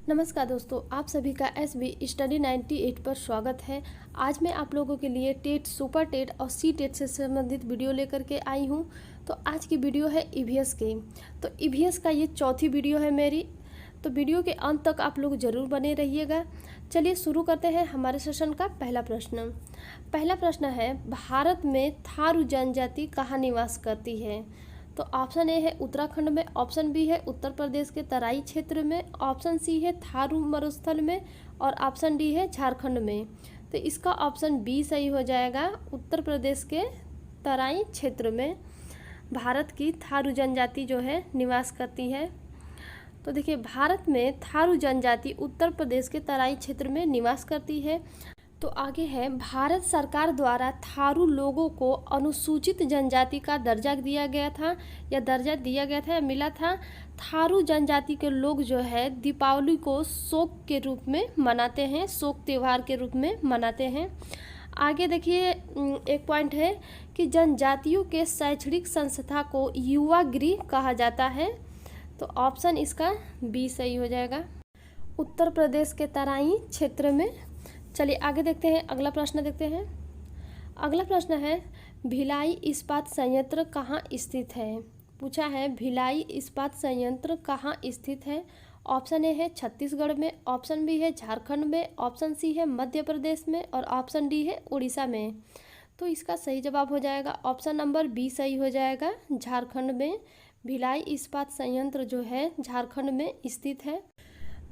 नमस्कार दोस्तों, आप सभी का SB स्टडी 98 पर स्वागत है। आज मैं आप लोगों के लिए टेट, सुपर टेट और सी टेट से संबंधित वीडियो लेकर के आई हूं। तो आज की वीडियो है EVS की। तो EVS का ये चौथी वीडियो है मेरी। तो वीडियो के अंत तक आप लोग ज़रूर बने रहिएगा। चलिए शुरू करते हैं हमारे सेशन का पहला प्रश्न। पहला प्रश्न है, भारत में थारू जनजाति कहाँ निवास करती है? तो ऑप्शन ए है उत्तराखंड में, ऑप्शन बी है उत्तर प्रदेश के तराई क्षेत्र में, ऑप्शन सी है थारू मरुस्थल में और ऑप्शन डी है झारखंड में। तो इसका ऑप्शन बी सही हो जाएगा। उत्तर प्रदेश के तराई क्षेत्र में भारत की थारू जनजाति जो है निवास करती है। तो देखिए, भारत में थारू जनजाति उत्तर प्रदेश के तराई क्षेत्र में निवास करती है। तो आगे है, भारत सरकार द्वारा थारू लोगों को अनुसूचित जनजाति का दर्जा दिया गया था या मिला था। थारू जनजाति के लोग जो है दीपावली को शोक के रूप में मनाते हैं, शोक त्यौहार के रूप में मनाते हैं। आगे देखिए, एक पॉइंट है कि जनजातियों के शैक्षणिक संस्था को युवा गृह कहा जाता है। तो ऑप्शन इसका बी सही हो जाएगा, उत्तर प्रदेश के तराई क्षेत्र में। चलिए आगे देखते हैं, अगला प्रश्न देखते हैं। अगला प्रश्न है, भिलाई इस्पात संयंत्र कहाँ स्थित है? पूछा है, भिलाई इस्पात संयंत्र कहाँ स्थित है? ऑप्शन ए है छत्तीसगढ़ में, ऑप्शन बी है झारखंड में, ऑप्शन सी है मध्य प्रदेश में और ऑप्शन डी है उड़ीसा में। तो इसका सही जवाब हो जाएगा ऑप्शन नंबर बी सही हो जाएगा, झारखंड में। भिलाई इस्पात संयंत्र जो है झारखंड में स्थित है।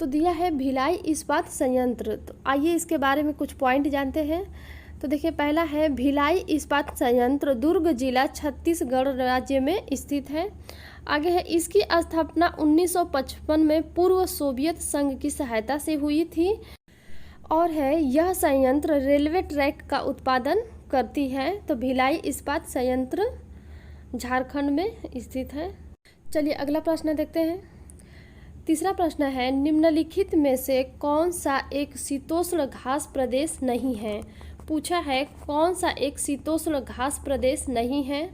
तो दिया है भिलाई इस्पात संयंत्र। तो आइए इसके बारे में कुछ पॉइंट जानते हैं। तो देखिए, पहला है, भिलाई इस्पात संयंत्र दुर्ग जिला छत्तीसगढ़ राज्य में स्थित है। आगे है, इसकी स्थापना 1955 में पूर्व सोवियत संघ की सहायता से हुई थी। और है, यह संयंत्र रेलवे ट्रैक का उत्पादन करती है। तो भिलाई इस्पात संयंत्र झारखंड में स्थित है। चलिए अगला प्रश्न देखते हैं। तीसरा प्रश्न है, निम्नलिखित में से कौन सा एक शीतोष्ण घास प्रदेश नहीं है? पूछा है, कौन सा एक शीतोष्ण घास प्रदेश नहीं है?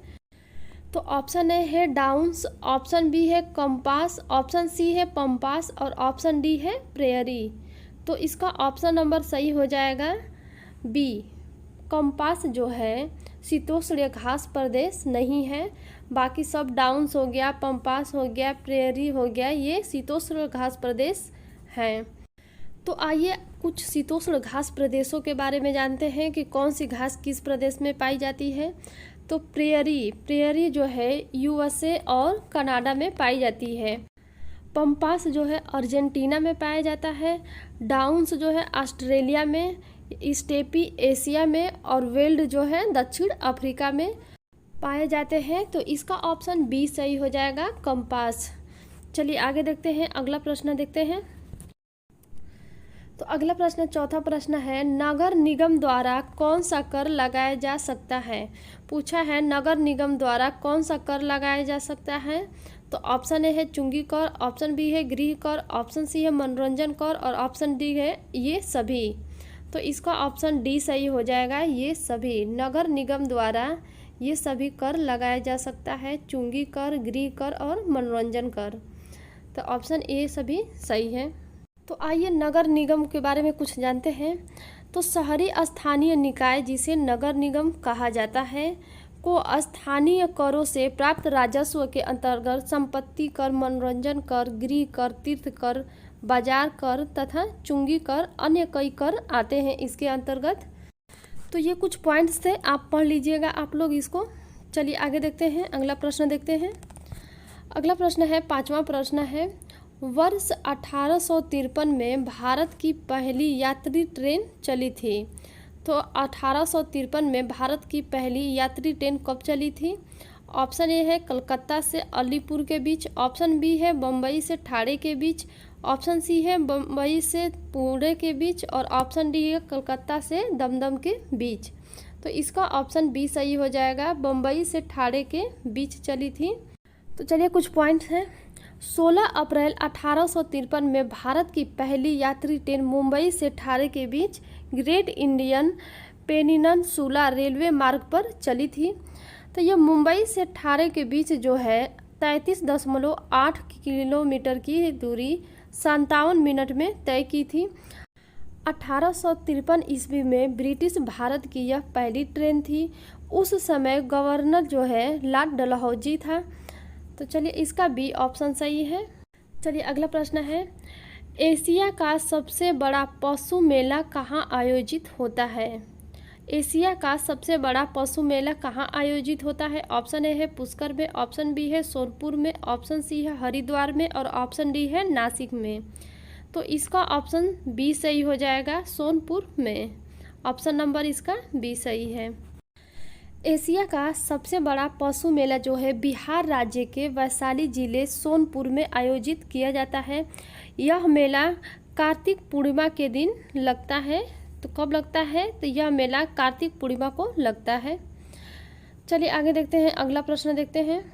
तो ऑप्शन ए है डाउन्स, ऑप्शन बी है कंपास, ऑप्शन सी है पंपास और ऑप्शन डी है प्रेयरी। तो इसका ऑप्शन नंबर सही हो जाएगा बी, कंपास जो है शीतोष्ण घास प्रदेश नहीं है। बाकी सब डाउन्स हो गया, पंपास हो गया, प्रेयरी हो गया, ये शीतोष्ण घास प्रदेश हैं। तो आइए कुछ शीतोष्ण घास प्रदेशों के बारे में जानते हैं कि कौन सी घास किस प्रदेश में पाई जाती है। तो प्रेयरी जो है USA और कनाडा में पाई जाती है। पंपास जो है अर्जेंटीना में पाया जाता है। डाउन्स जो है ऑस्ट्रेलिया में, स्टेपी एशिया में और वेल्ड जो है दक्षिण अफ्रीका में पाए जाते हैं। तो इसका ऑप्शन बी सही हो जाएगा, कंपास। चलिए आगे देखते हैं, अगला प्रश्न देखते हैं। तो अगला प्रश्न, चौथा प्रश्न है, नगर निगम द्वारा कौन सा कर लगाया जा सकता है? पूछा है, नगर निगम द्वारा कौन सा कर लगाया जा सकता है? तो ऑप्शन ए है चुंगी कर, ऑप्शन बी है गृह कर, ऑप्शन सी है मनोरंजन कर और ऑप्शन डी है ये सभी। तो इसका ऑप्शन डी सही हो जाएगा, ये सभी। नगर निगम द्वारा ये सभी कर लगाया जा सकता है, चुंगी कर, गृह कर और मनोरंजन कर। तो ऑप्शन ए सभी सही है। तो आइए नगर निगम के बारे में कुछ जानते हैं। तो शहरी स्थानीय निकाय, जिसे नगर निगम कहा जाता है, को स्थानीय करों से प्राप्त राजस्व के अंतर्गत संपत्ति कर, मनोरंजन कर, गृह कर, तीर्थ कर, बाजार कर तथा चुंगी कर, अन्य कई कर आते हैं इसके अंतर्गत। तो ये कुछ पॉइंट्स थे, आप पढ़ लीजिएगा आप लोग इसको। चलिए आगे देखते हैं, अगला प्रश्न देखते हैं। अगला प्रश्न है, पांचवा प्रश्न है, वर्ष 1853 में भारत की पहली यात्री ट्रेन चली थी। तो 1853 में भारत की पहली यात्री ट्रेन कब चली थी? ऑप्शन ए है कलकत्ता से अलीपुर के बीच, ऑप्शन बी है बम्बई से ठाणे के बीच, ऑप्शन सी है बम्बई से पुणे के बीच और ऑप्शन डी है कलकत्ता से दमदम के बीच। तो इसका ऑप्शन बी सही हो जाएगा, बम्बई से ठाणे के बीच चली थी। तो चलिए कुछ पॉइंट्स हैं। 16 अप्रैल 1853 में भारत की पहली यात्री ट्रेन मुंबई से ठाणे के बीच ग्रेट इंडियन पेनिनसुला रेलवे मार्ग पर चली थी। तो यह मुंबई से ठाणे के बीच जो है 33.8 किलोमीटर की दूरी मिनट में तय की थी। 1853 ईस्वी में ब्रिटिश भारत की यह पहली ट्रेन थी। उस समय गवर्नर जो है लॉर्ड डलहौजी था। तो चलिए इसका बी ऑप्शन सही है। चलिए अगला प्रश्न है, एशिया का सबसे बड़ा पशु मेला कहाँ आयोजित होता है? एशिया का सबसे बड़ा पशु मेला कहाँ आयोजित होता है? ऑप्शन ए है पुष्कर में, ऑप्शन बी है सोनपुर में, ऑप्शन सी है हरिद्वार में और ऑप्शन डी है नासिक में। तो इसका ऑप्शन बी सही हो जाएगा, सोनपुर में। ऑप्शन नंबर इसका बी सही है। एशिया का सबसे बड़ा पशु मेला जो है बिहार राज्य के वैशाली जिले सोनपुर में आयोजित किया जाता है। यह मेला कार्तिक पूर्णिमा के दिन लगता है। तो कब लगता है? तो यह मेला कार्तिक पूर्णिमा को लगता है। चलिए आगे देखते हैं, अगला प्रश्न देखते हैं।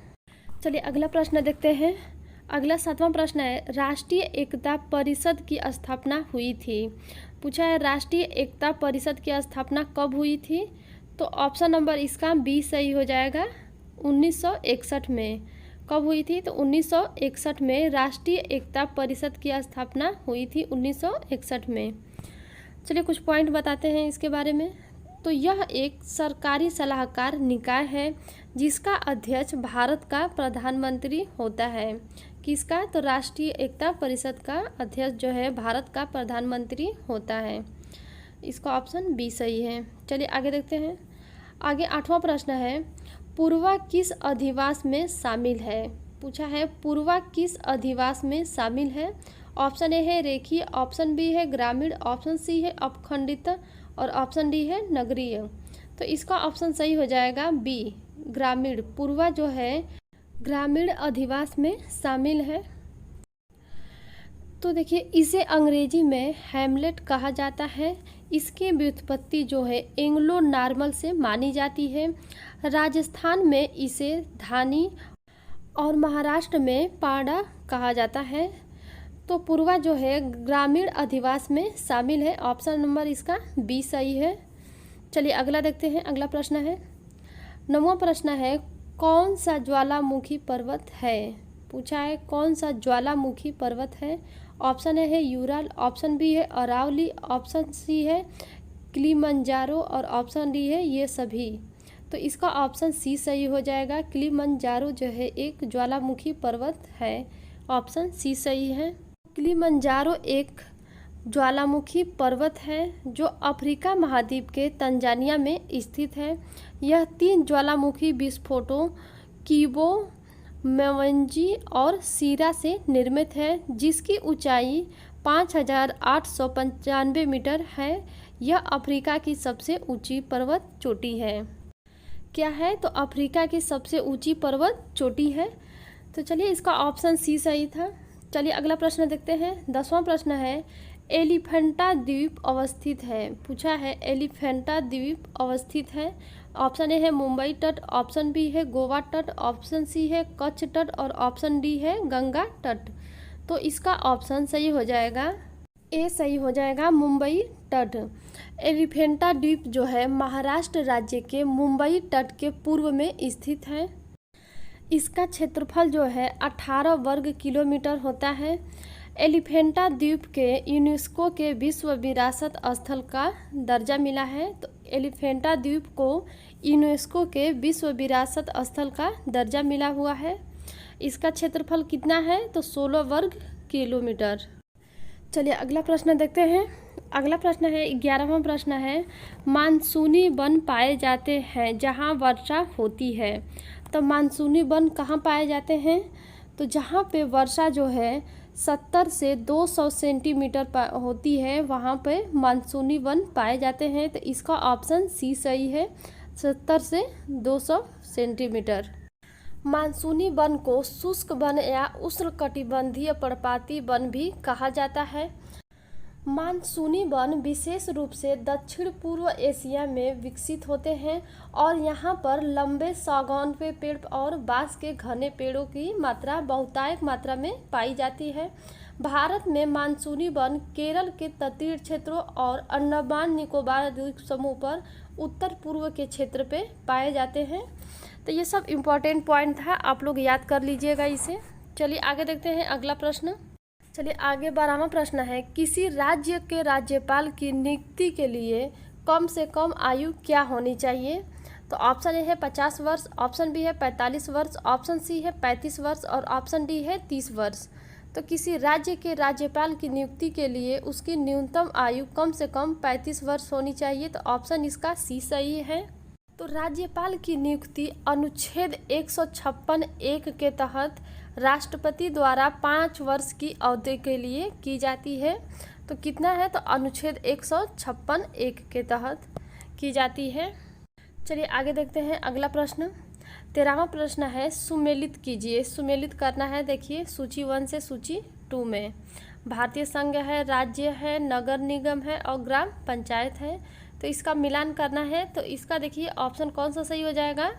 चलिए अगला प्रश्न देखते हैं। अगला 7वां प्रश्न है, राष्ट्रीय एकता परिषद की स्थापना हुई थी। पूछा है राष्ट्रीय एकता परिषद की स्थापना कब हुई थी? तो ऑप्शन नंबर इसका बी सही हो जाएगा, 1961 में। कब हुई थी? तो 1961 में राष्ट्रीय एकता परिषद की स्थापना हुई थी, 1961 में। चलिए कुछ पॉइंट बताते हैं इसके बारे में। तो यह एक सरकारी सलाहकार निकाय है जिसका अध्यक्ष भारत का प्रधानमंत्री होता है। किसका? तो राष्ट्रीय एकता परिषद का अध्यक्ष जो है भारत का प्रधानमंत्री होता है। इसका ऑप्शन बी सही है। चलिए आगे देखते हैं। आगे 8वां प्रश्न है, पूर्वा किस अधिवास में शामिल है? पूछा है पूर्वा किस अधिवास में शामिल है? ऑप्शन ए है रेखीय, ऑप्शन बी है ग्रामीण, ऑप्शन सी है अपखंडित और ऑप्शन डी है नगरीय। तो इसका ऑप्शन सही हो जाएगा बी, ग्रामीण। पूर्वा जो है ग्रामीण अधिवास में शामिल है। तो देखिए इसे अंग्रेजी में हैमलेट कहा जाता है। इसकी व्युत्पत्ति जो है एंग्लो नॉर्मन से मानी जाती है। राजस्थान में इसे धानी और महाराष्ट्र में पाड़ा कहा जाता है। तो पूर्वा जो है ग्रामीण अधिवास में शामिल है। ऑप्शन नंबर इसका बी सही है। चलिए अगला देखते हैं। अगला प्रश्न है, 9वां प्रश्न है, कौन सा ज्वालामुखी पर्वत है? पूछा है कौन सा ज्वालामुखी पर्वत है? ऑप्शन ए है यूराल, ऑप्शन बी है अरावली, ऑप्शन सी है किलिमंजारो और ऑप्शन डी है ये सभी। तो इसका ऑप्शन सी सही हो जाएगा। किलिमंजारो जो है एक ज्वालामुखी पर्वत है। ऑप्शन सी सही है। किलिमंजारो एक ज्वालामुखी पर्वत है जो अफ्रीका महाद्वीप के तंजानिया में स्थित है। यह 3 ज्वालामुखी विस्फोटों कीबो, मेवंजी और सीरा से निर्मित है, जिसकी ऊंचाई 5895 मीटर है। यह अफ्रीका की सबसे ऊंची पर्वत चोटी है। क्या है? तो अफ्रीका की सबसे ऊंची पर्वत चोटी है। तो चलिए इसका ऑप्शन सी सही था। चलिए अगला प्रश्न देखते हैं। 10वां प्रश्न है, एलिफेंटा द्वीप अवस्थित है। पूछा है एलिफेंटा द्वीप अवस्थित है। ऑप्शन ए है मुंबई तट, ऑप्शन बी है गोवा तट, ऑप्शन सी है कच्छ तट और ऑप्शन डी है गंगा तट। तो इसका ऑप्शन सही हो जाएगा, ए सही हो जाएगा, मुंबई तट। एलिफेंटा द्वीप जो है महाराष्ट्र राज्य के मुंबई तट के पूर्व में स्थित है। इसका क्षेत्रफल जो है 18 वर्ग किलोमीटर होता है। एलिफेंटा द्वीप के यूनेस्को के विश्व विरासत स्थल का दर्जा मिला है। तो एलिफेंटा द्वीप को यूनेस्को के विश्व विरासत स्थल का दर्जा मिला हुआ है। इसका क्षेत्रफल कितना है? तो 16 वर्ग किलोमीटर। चलिए अगला प्रश्न देखते हैं। अगला प्रश्न है 11वां प्रश्न है, मानसूनी वन पाए जाते हैं जहां वर्षा होती है। तो मानसूनी वन कहाँ पाए जाते हैं? तो जहाँ पे वर्षा जो है 70 से 200 सेंटीमीटर होती है वहाँ पे मानसूनी वन पाए जाते हैं। तो इसका ऑप्शन सी सही है, 70 से 200 सेंटीमीटर। मानसूनी वन को शुष्क वन या उष्णकटिबंधीय पर्णपाती वन भी कहा जाता है। मानसूनी वन विशेष रूप से दक्षिण पूर्व एशिया में विकसित होते हैं और यहाँ पर लंबे सागौन के पेड़ और बांस के घने पेड़ों की मात्रा बहुतायत मात्रा में पाई जाती है। भारत में मानसूनी वन केरल के तटीय क्षेत्रों और अंडमान निकोबार द्वीप समूह पर उत्तर पूर्व के क्षेत्र पे पाए जाते हैं। तो ये सब इम्पोर्टेंट पॉइंट था, आप लोग याद कर लीजिएगा इसे। चलिए आगे देखते हैं अगला प्रश्न। चलिए आगे 12वां प्रश्न है, किसी राज्य के राज्यपाल की नियुक्ति के लिए कम से कम आयु क्या होनी चाहिए? तो ऑप्शन ए है 50 वर्ष, ऑप्शन बी है 45 वर्ष, ऑप्शन सी है 35 वर्ष और ऑप्शन डी है 30 वर्ष। तो किसी राज्य के राज्यपाल की नियुक्ति के लिए उसकी न्यूनतम आयु कम से कम 35 वर्ष होनी चाहिए। तो ऑप्शन इसका सी सही है। तो राज्यपाल की नियुक्ति अनुच्छेद 156(1) के तहत राष्ट्रपति द्वारा 5 वर्ष की अवधि के लिए की जाती है। तो कितना है? तो अनुच्छेद 156(1) के तहत की जाती है। चलिए आगे देखते हैं अगला प्रश्न। 13वां प्रश्न है, सुमेलित कीजिए। सुमेलित करना है, देखिए सूची 1 से सूची 2 में भारतीय संघ है, राज्य है, नगर निगम है और ग्राम पंचायत है। तो इसका मिलान करना है। तो इसका देखिए ऑप्शन कौन सा सही हो जाएगा?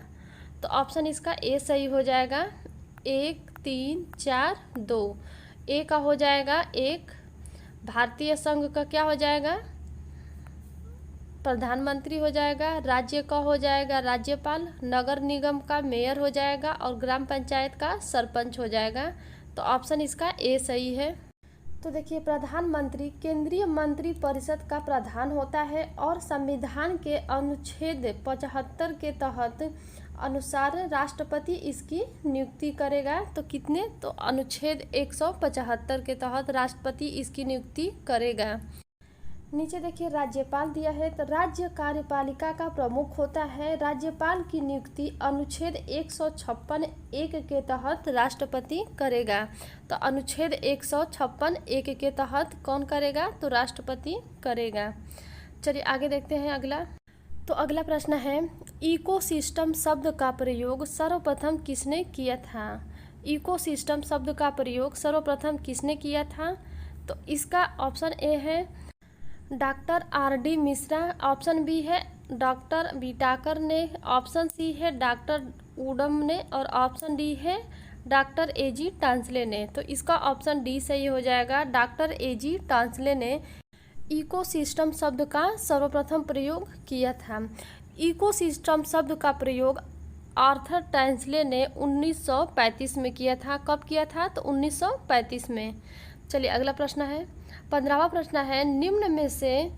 तो ऑप्शन इसका ए सही हो जाएगा। 1 3 4 2 ए का हो जाएगा 1, भारतीय संघ का क्या हो जाएगा? प्रधानमंत्री हो जाएगा, राज्य का हो जाएगा राज्यपाल, नगर निगम का मेयर हो जाएगा और ग्राम पंचायत का सरपंच हो जाएगा। तो ऑप्शन इसका ए सही है। तो देखिए प्रधानमंत्री केंद्रीय मंत्री परिषद का प्रधान होता है और संविधान के अनुच्छेद 75 के तहत अनुसार राष्ट्रपति इसकी नियुक्ति करेगा। तो कितने? तो अनुच्छेद 175 के तहत राष्ट्रपति इसकी नियुक्ति करेगा। नीचे देखिए राज्यपाल दिया है। तो राज्य कार्यपालिका का प्रमुख होता है। राज्यपाल की नियुक्ति अनुच्छेद 156(1) के तहत राष्ट्रपति करेगा। तो अनुच्छेद 156(1) के तहत कौन करेगा? तो राष्ट्रपति करेगा। चलिए आगे देखते हैं अगला। तो अगला प्रश्न है, इकोसिस्टम शब्द का प्रयोग सर्वप्रथम किसने किया था? इकोसिस्टम शब्द का प्रयोग सर्वप्रथम किसने किया था? तो इसका ऑप्शन ए है doctor R.D. Mishra, option B है डॉक्टर बीटाकर ने, ऑप्शन सी है डॉक्टर उडम ने और ऑप्शन डी है डॉक्टर A.G. टांसले ने। तो इसका ऑप्शन डी सही हो जाएगा। Doctor A.G. टांसले ने इकोसिस्टम शब्द का सर्वप्रथम प्रयोग किया था। इकोसिस्टम शब्द का प्रयोग आर्थर टांसले ने 1935 में किया था। कब किया था? तो 1935 में। चलिए अगला प्रश्न है, 15वां प्रश्न है, निम्न में से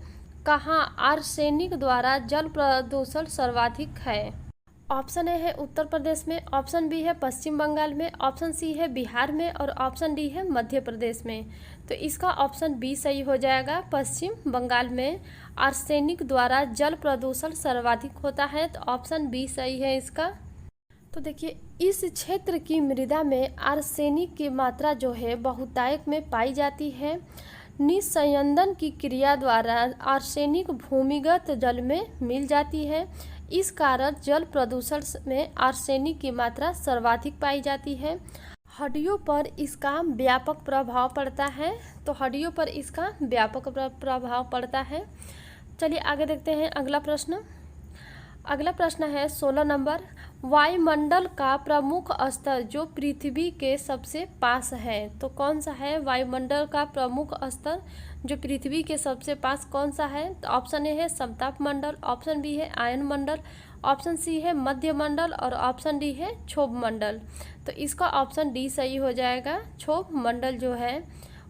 कहाँ आर्सेनिक द्वारा जल प्रदूषण सर्वाधिक है? ऑप्शन ए है उत्तर प्रदेश में, ऑप्शन बी है पश्चिम बंगाल में, ऑप्शन सी है बिहार में और ऑप्शन डी है मध्य प्रदेश में। तो इसका ऑप्शन बी सही हो जाएगा। पश्चिम बंगाल में आर्सेनिक द्वारा जल प्रदूषण सर्वाधिक होता है। तो ऑप्शन बी सही है इसका। तो देखिए इस क्षेत्र की मृदा में आर्सेनिक की मात्रा जो है बहुतायत में पाई जाती है। निस्संयदन की क्रिया द्वारा आर्सेनिक भूमिगत जल में मिल जाती है। इस कारण जल प्रदूषण में आर्सेनिक की मात्रा सर्वाधिक पाई जाती है। हड्डियों पर इसका व्यापक प्रभाव पड़ता है। तो हड्डियों पर इसका व्यापक प्रभाव पड़ता है। चलिए आगे देखते हैं अगला प्रश्न। अगला प्रश्न है 16 नंबर, वायुमंडल का प्रमुख स्तर जो पृथ्वी के सबसे पास है। तो कौन सा है वायुमंडल का प्रमुख स्तर जो पृथ्वी के सबसे पास कौन सा है? तो ऑप्शन ए है समताप मंडल, ऑप्शन बी है आयन मंडल, ऑप्शन सी है मध्य मंडल और ऑप्शन डी है क्षोभ मंडल। तो इसका ऑप्शन डी सही हो जाएगा। क्षोभ मंडल जो है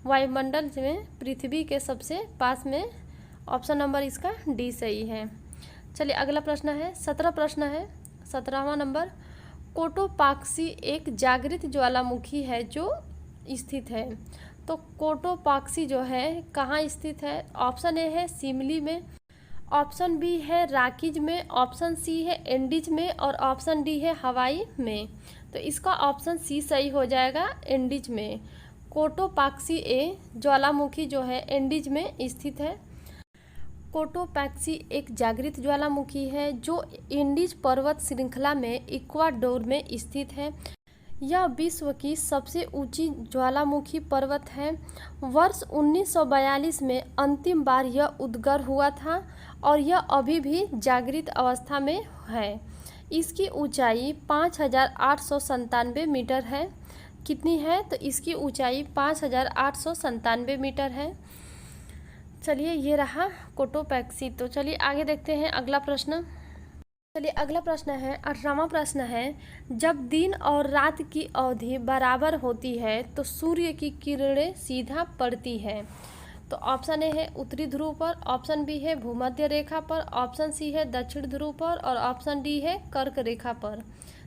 वायुमंडल में पृथ्वी के सबसे पास में, ऑप्शन नंबर इसका डी सही है। चलिए अगला प्रश्न है 17 प्रश्न है 17वां नंबर, कोटोपाक्सी एक जागृत ज्वालामुखी है जो स्थित है। तो कोटोपाक्सी जो है कहाँ स्थित है? ऑप्शन ए है शिमली में, ऑप्शन बी है राकीज में, ऑप्शन सी है एंडीज में और ऑप्शन डी है हवाई में। तो इसका ऑप्शन सी सही हो जाएगा, एंडीज में। कोटोपाक्सी ए ज्वालामुखी जो है एंडीज में स्थित है। कोटोपैक्सी एक जागृत ज्वालामुखी है जो एंडीज पर्वत श्रृंखला में इक्वाडोर में स्थित है। यह विश्व की सबसे ऊंची ज्वालामुखी पर्वत है। वर्ष 1942 में अंतिम बार यह उद्गार हुआ था और यह अभी भी जागृत अवस्था में है। इसकी ऊंचाई 5897 मीटर है। कितनी है? तो इसकी ऊंचाई 5897 मीटर है। चलिए ये रहा कोटोपैक्सी। तो चलिए आगे देखते हैं अगला प्रश्न। चलिए अगला प्रश्न है, 18वां प्रश्न है, जब दिन और रात की अवधि बराबर होती है तो सूर्य की किरणें सीधा पड़ती है। तो ऑप्शन ए है उत्तरी ध्रुव पर, ऑप्शन बी है भूमध्य रेखा पर, ऑप्शन सी है दक्षिण ध्रुव पर और ऑप्शन डी है कर्क रेखा पर।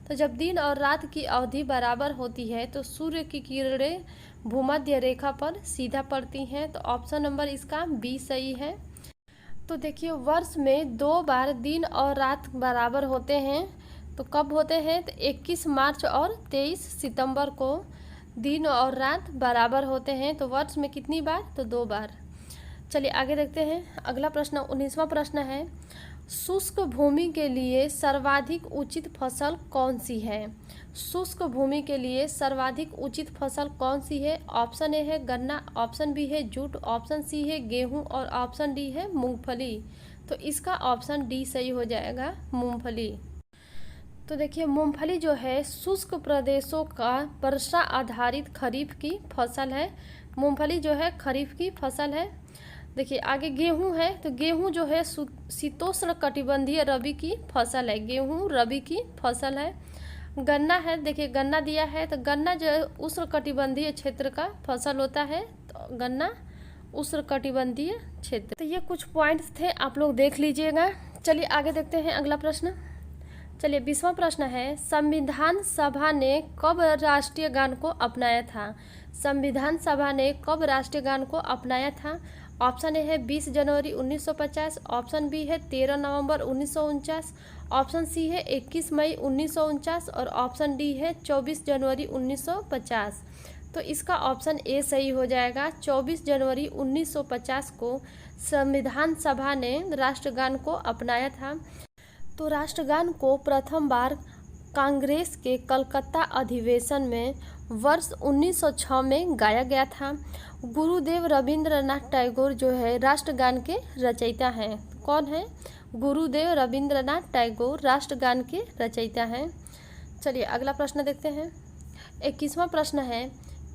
तो जब दिन और रात की अवधि बराबर होती है तो सूर्य की किरणें भूमध्य रेखा पर सीधा पड़ती हैं। तो ऑप्शन नंबर इसका बी सही है। तो देखिए वर्ष में 2 बार दिन और रात बराबर होते हैं। तो कब होते हैं? तो 21 मार्च और 23 सितंबर को दिन और रात बराबर होते हैं। तो वर्ष में कितनी बार? तो 2 बार। चलिए आगे देखते हैं। अगला प्रश्न 19वां प्रश्न है, शुष्क भूमि के लिए सर्वाधिक उचित फसल कौन सी है? शुष्क भूमि के लिए सर्वाधिक उचित फसल कौन सी है? ऑप्शन ए है गन्ना, ऑप्शन बी है जूट, ऑप्शन सी है गेहूं और ऑप्शन डी है मूंगफली। तो इसका ऑप्शन डी सही हो जाएगा, मूंगफली। तो देखिए मूंगफली जो है शुष्क प्रदेशों का वर्षा आधारित खरीफ की फसल है। मूंगफली जो है खरीफ की फसल है। देखिए आगे गेहूं है, तो गेहूं जो है शीतोष्ण कटिबंधीय रबी की फसल है। गेहूं रबी की फसल है। गन्ना है, देखिए गन्ना दिया है, तो गन्ना जो है उष्ण कटिबंधीय क्षेत्र का फसल होता है। तो गन्ना उष्ण कटिबंधीय क्षेत्र। तो ये कुछ पॉइंट्स थे, आप लोग देख लीजिएगा। चलिए आगे देखते हैं अगला प्रश्न। चलिए 20वां प्रश्न है, संविधान सभा ने कब राष्ट्रीय गान को अपनाया था? संविधान सभा ने कब राष्ट्रीय गान को अपनाया था? ऑप्शन ए है 20 जनवरी 1950, ऑप्शन बी है 13 नवंबर 1949, ऑप्शन सी है 21 मई 1949 और ऑप्शन डी है 24 जनवरी 1950। तो इसका ऑप्शन ए सही हो जाएगा। 24 जनवरी 1950 को संविधान सभा ने राष्ट्रगान को अपनाया था। तो राष्ट्रगान को प्रथम बार कांग्रेस के कलकत्ता अधिवेशन में वर्ष 1906 में गाया गया था। गुरुदेव रविंद्रनाथ टैगोर जो है राष्ट्रगान के रचयिता हैं। कौन है? गुरुदेव रविंद्रनाथ टैगोर राष्ट्रगान के रचयिता हैं। चलिए अगला प्रश्न देखते हैं। 21वां प्रश्न है,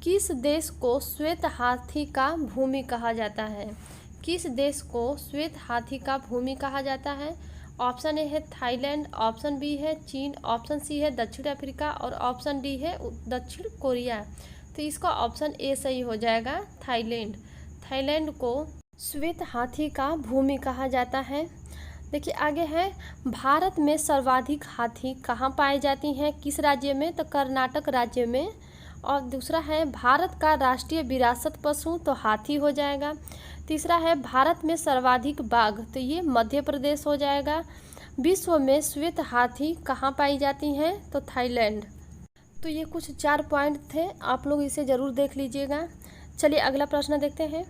किस देश को श्वेत हाथी का भूमि कहा जाता है? किस देश को श्वेत हाथी का भूमि कहा जाता है? ऑप्शन ए है थाईलैंड, ऑप्शन बी है चीन, ऑप्शन सी है दक्षिण अफ्रीका और ऑप्शन डी है दक्षिण कोरिया। तो इसका ऑप्शन ए सही हो जाएगा, थाईलैंड। थाईलैंड को श्वेत हाथी का भूमि कहा जाता है। देखिए आगे है, भारत में सर्वाधिक हाथी कहाँ पाए जाती हैं? किस राज्य में? तो कर्नाटक राज्य में। और दूसरा है भारत का राष्ट्रीय विरासत पशु, तो हाथी हो जाएगा। तीसरा है भारत में सर्वाधिक बाघ, तो ये मध्य प्रदेश हो जाएगा। विश्व में श्वेत हाथी कहाँ पाई जाती हैं? तो थाईलैंड। तो ये कुछ 4 पॉइंट थे, आप लोग इसे ज़रूर देख लीजिएगा। चलिए अगला प्रश्न देखते हैं।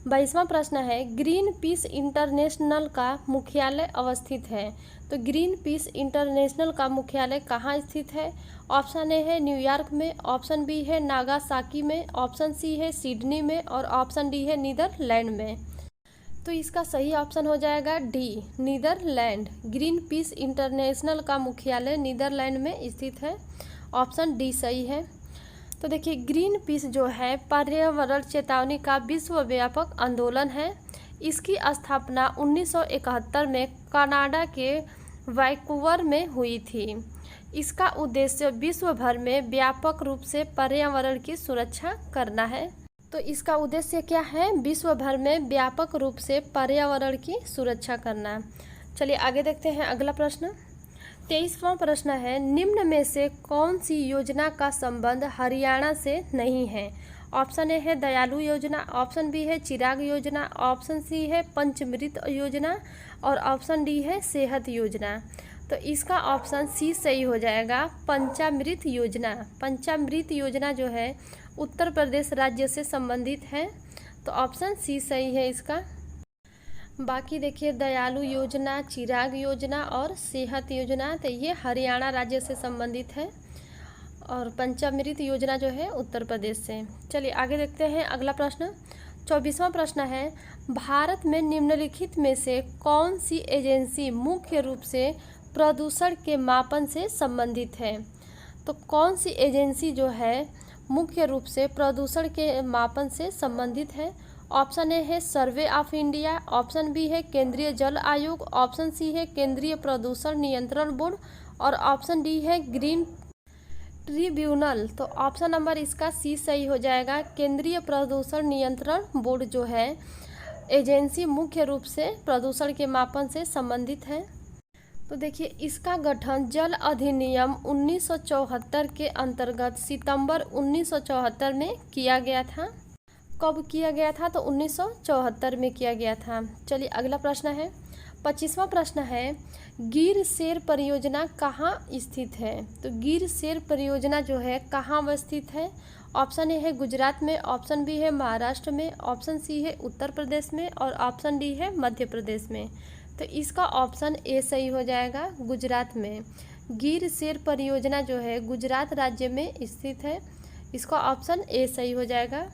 22वां प्रश्न है, ग्रीन पीस इंटरनेशनल का मुख्यालय अवस्थित है। तो ग्रीन पीस इंटरनेशनल का मुख्यालय कहाँ स्थित है? ऑप्शन ए है न्यूयॉर्क में, ऑप्शन बी है नागासाकी में, ऑप्शन सी है सिडनी में और ऑप्शन डी है नीदरलैंड में। तो इसका सही ऑप्शन हो जाएगा D, Netherland. Greenpeace international का मुख्यालय नीदरलैंड में स्थित है। ऑप्शन डी सही है। तो देखिए ग्रीन पीस जो है पर्यावरण चेतावनी का विश्वव्यापक आंदोलन है। इसकी स्थापना 1971 में कनाडा के वैंकूवर में हुई थी। इसका उद्देश्य विश्व भर में व्यापक रूप से पर्यावरण की सुरक्षा करना है। तो इसका उद्देश्य क्या है? विश्व भर में व्यापक रूप से पर्यावरण की सुरक्षा करना। चलिए आगे देखते हैं अगला प्रश्न। 23वां प्रश्न है, निम्न में से कौन सी योजना का संबंध हरियाणा से नहीं है? ऑप्शन ए है दयालु योजना, ऑप्शन बी है चिराग योजना, ऑप्शन सी है पंचमृत योजना और ऑप्शन डी है सेहत योजना। तो इसका ऑप्शन सी सही हो जाएगा, पंचामृत योजना। पंचामृत योजना जो है उत्तर प्रदेश राज्य से संबंधित है। तो ऑप्शन सी सही है इसका। बाकी देखिए दयालु योजना, चिराग योजना और सेहत योजना, तो ये हरियाणा राज्य से संबंधित है और पंचामृत योजना जो है उत्तर प्रदेश से। चलिए आगे देखते हैं अगला प्रश्न। 24वां प्रश्न है, भारत में निम्नलिखित में से कौन सी एजेंसी मुख्य रूप से प्रदूषण के मापन से संबंधित है? तो कौन सी एजेंसी जो है मुख्य रूप से प्रदूषण के मापन से संबंधित है? ऑप्शन ए है survey of India, option B है केंद्रीय जल आयोग, ऑप्शन सी है केंद्रीय प्रदूषण नियंत्रण बोर्ड और ऑप्शन डी है ग्रीन ट्रिब्यूनल। तो ऑप्शन नंबर इसका सी सही हो जाएगा। केंद्रीय प्रदूषण नियंत्रण बोर्ड जो है एजेंसी मुख्य रूप से प्रदूषण के मापन से संबंधित है। तो देखिए इसका गठन जल अधिनियम 1974 के अंतर्गत सितंबर 1974 में किया गया था। कब किया गया था? तो 1974 में किया गया था। चलिए अगला प्रश्न है, 25वां प्रश्न है, गिर शेर परियोजना कहाँ स्थित है? तो गिर शेर परियोजना जो है कहाँ अवस्थित है? ऑप्शन ए है गुजरात में, ऑप्शन बी है महाराष्ट्र में, ऑप्शन सी है उत्तर प्रदेश में और ऑप्शन डी है मध्य प्रदेश में। तो इसका ऑप्शन ए सही हो जाएगा, गुजरात में। गिर शेर परियोजना जो है गुजरात राज्य में स्थित है। इसका ऑप्शन ए सही हो जाएगा।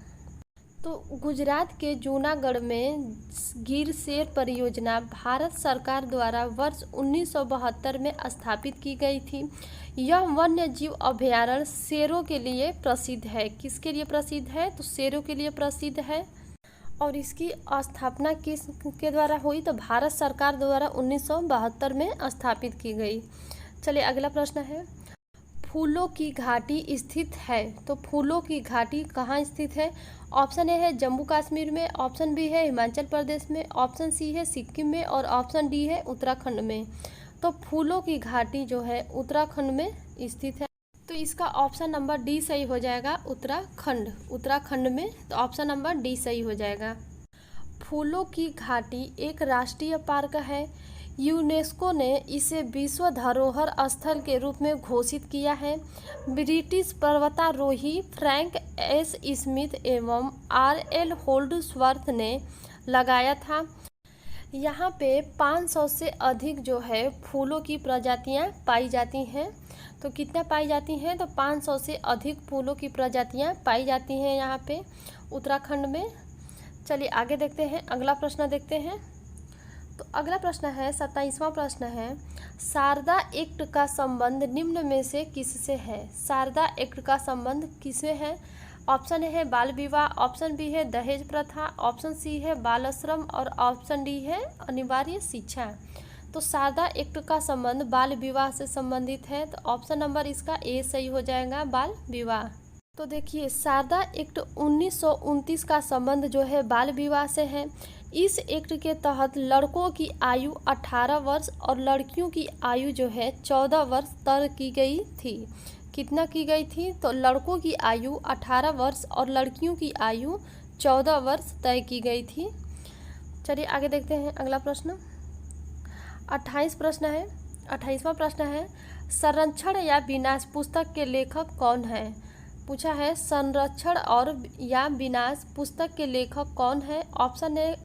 तो गुजरात के जूनागढ़ में गिर शेर परियोजना भारत सरकार द्वारा वर्ष 1972 में स्थापित की गई थी। यह वन्य जीव अभयारण्य शेरों के लिए प्रसिद्ध है। किसके लिए प्रसिद्ध है? तो शेरों के लिए प्रसिद्ध है। और इसकी स्थापना किस के द्वारा हुई? तो भारत सरकार द्वारा 1972 में स्थापित की गई। चलिए अगला प्रश्न है, फूलों की घाटी स्थित है। तो फूलों की घाटी कहाँ स्थित है? ऑप्शन ए है जम्मू कश्मीर में, ऑप्शन बी है हिमाचल प्रदेश में, ऑप्शन सी है सिक्किम में और ऑप्शन डी है उत्तराखंड में। तो फूलों की घाटी जो है उत्तराखंड में स्थित है। तो इसका ऑप्शन नंबर डी सही हो जाएगा, उत्तराखंड में। तो ऑप्शन नंबर डी सही हो जाएगा। फूलों की घाटी एक राष्ट्रीय पार्क है। यूनेस्को ने इसे विश्व धरोहर स्थल के रूप में घोषित किया है। ब्रिटिश पर्वतारोही फ्रैंक एस स्मिथ एवं आर.एल. होल्ड्सवर्थ ने लगाया था। यहाँ पे 500 से अधिक जो है फूलों की प्रजातियाँ पाई जाती हैं। तो कितना पाई जाती हैं? तो 500 से अधिक फूलों की प्रजातियाँ पाई जाती हैं यहाँ पे उत्तराखंड में। चलिए आगे देखते हैं, अगला प्रश्न देखते हैं। तो अगला प्रश्न है, 27वां प्रश्न है, शारदा एक्ट का संबंध निम्न में से किससे है? शारदा एक्ट का संबंध किससे है? ऑप्शन ए है बाल विवाह, ऑप्शन बी है दहेज प्रथा, ऑप्शन सी है बाल श्रम और ऑप्शन डी है अनिवार्य शिक्षा। तो शारदा एक्ट का संबंध बाल विवाह से संबंधित है। तो ऑप्शन नंबर इसका ए सही हो जाएगा, बाल विवाह। तो देखिए शारदा एक्ट 1929 का संबंध जो है बाल विवाह से है। इस एक्ट के तहत लड़कों की आयु 18 वर्ष और लड़कियों की आयु जो है 14 वर्ष तय की गई थी। कितना की गई थी? तो लड़कों की आयु 18 वर्ष और लड़कियों की आयु 14 वर्ष तय की गई थी। चलिए आगे देखते हैं अगला प्रश्न, 28वां प्रश्न है, संरक्षण या विनाश पुस्तक के लेखक कौन है? पूछा है संरक्षण और या विनाश पुस्तक के लेखक कौन है? ऑप्शन ए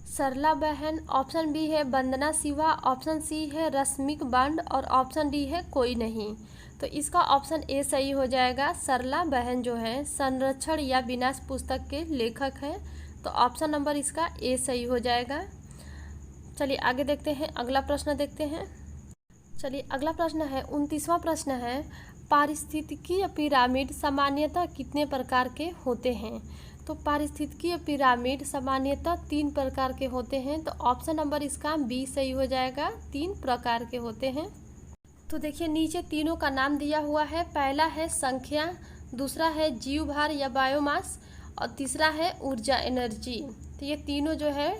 सरला बहन, ऑप्शन बी है वंदना शिवा, ऑप्शन सी है रश्मिक बांड और ऑप्शन डी है कोई नहीं। तो इसका ऑप्शन ए सही हो जाएगा, सरला बहन जो है संरक्षण या विनाश पुस्तक के लेखक हैं। तो ऑप्शन नंबर इसका ए सही हो जाएगा। चलिए आगे देखते हैं, अगला प्रश्न देखते हैं। चलिए अगला प्रश्न है 29वां प्रश्न है, पारिस्थितिकीय पिरामिड सामान्यतः कितने प्रकार के होते हैं? तो पारिस्थितिकीय पिरामिड सामान्यतः 3 प्रकार के होते हैं। तो ऑप्शन नंबर इसका बी सही हो जाएगा, 3 प्रकार के होते हैं। तो देखिए नीचे तीनों का नाम दिया हुआ है। पहला है संख्या, दूसरा है जीव भार या बायोमास और तीसरा है ऊर्जा एनर्जी। तो ये तीनों जो है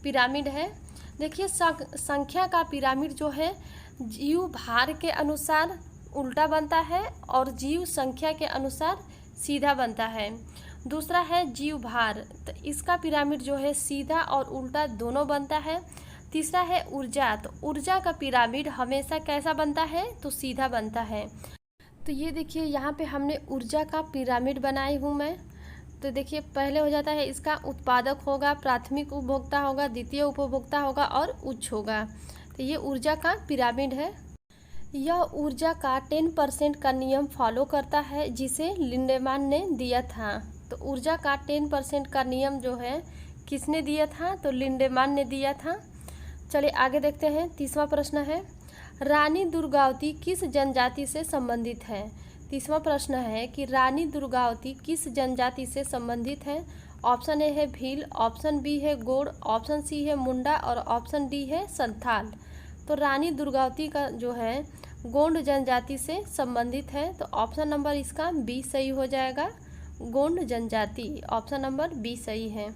पिरामिड है। देखिए संख्या का पिरामिड जो है जीव भार के अनुसार उल्टा बनता है और जीव संख्या के अनुसार सीधा बनता है। दूसरा है जीव भार, तो इसका पिरामिड जो है सीधा और उल्टा दोनों बनता है। तीसरा है ऊर्जा, तो ऊर्जा का पिरामिड हमेशा कैसा बनता है? तो सीधा बनता है। तो ये देखिए यहाँ पे हमने ऊर्जा का पिरामिड बनाई हूँ मैं। तो देखिए पहले हो जाता है इसका उत्पादक होगा, प्राथमिक उपभोक्ता होगा, द्वितीय उपभोक्ता होगा और उच्च होगा। तो ये ऊर्जा का पिरामिड है। यह ऊर्जा का 10% का नियम फॉलो करता है जिसे लिंडेमान ने दिया था। तो ऊर्जा का 10% का नियम जो है किसने दिया था? तो लिंडेमान ने दिया था। चलिए आगे देखते हैं, 30वां प्रश्न है, रानी दुर्गावती किस जनजाति से संबंधित है? 30वां प्रश्न है कि रानी दुर्गावती किस जनजाति से संबंधित है? ऑप्शन ए है भील, ऑप्शन बी है गोंड, ऑप्शन सी है मुंडा और ऑप्शन डी है संथाल। तो रानी दुर्गावती का जो है गोंड जनजाति से संबंधित है, तो ऑप्शन नंबर इसका बी सही हो जाएगा, गोंड जनजाति। ऑप्शन नंबर बी सही है।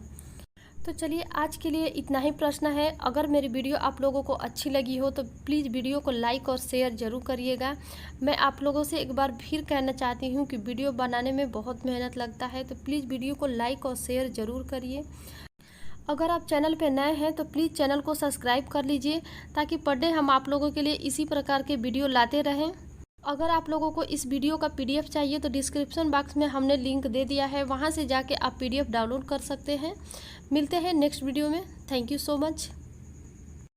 तो चलिए आज के लिए इतना ही प्रश्न है। अगर मेरी वीडियो आप लोगों को अच्छी लगी हो तो प्लीज़ वीडियो को लाइक और शेयर ज़रूर करिएगा। मैं आप लोगों से एक बार फिर कहना चाहती हूँ कि वीडियो बनाने में बहुत मेहनत लगता है, तो प्लीज़ वीडियो को लाइक और शेयर ज़रूर करिए। अगर आप चैनल पर नए हैं तो प्लीज़ चैनल को सब्सक्राइब कर लीजिए, ताकि पर डे हम आप लोगों के लिए इसी प्रकार के वीडियो लाते रहें। अगर आप लोगों को इस वीडियो का PDF चाहिए तो डिस्क्रिप्शन बॉक्स में हमने लिंक दे दिया है, वहां से जाके आप PDF डाउनलोड कर सकते हैं। मिलते हैं नेक्स्ट वीडियो में। Thank you so much.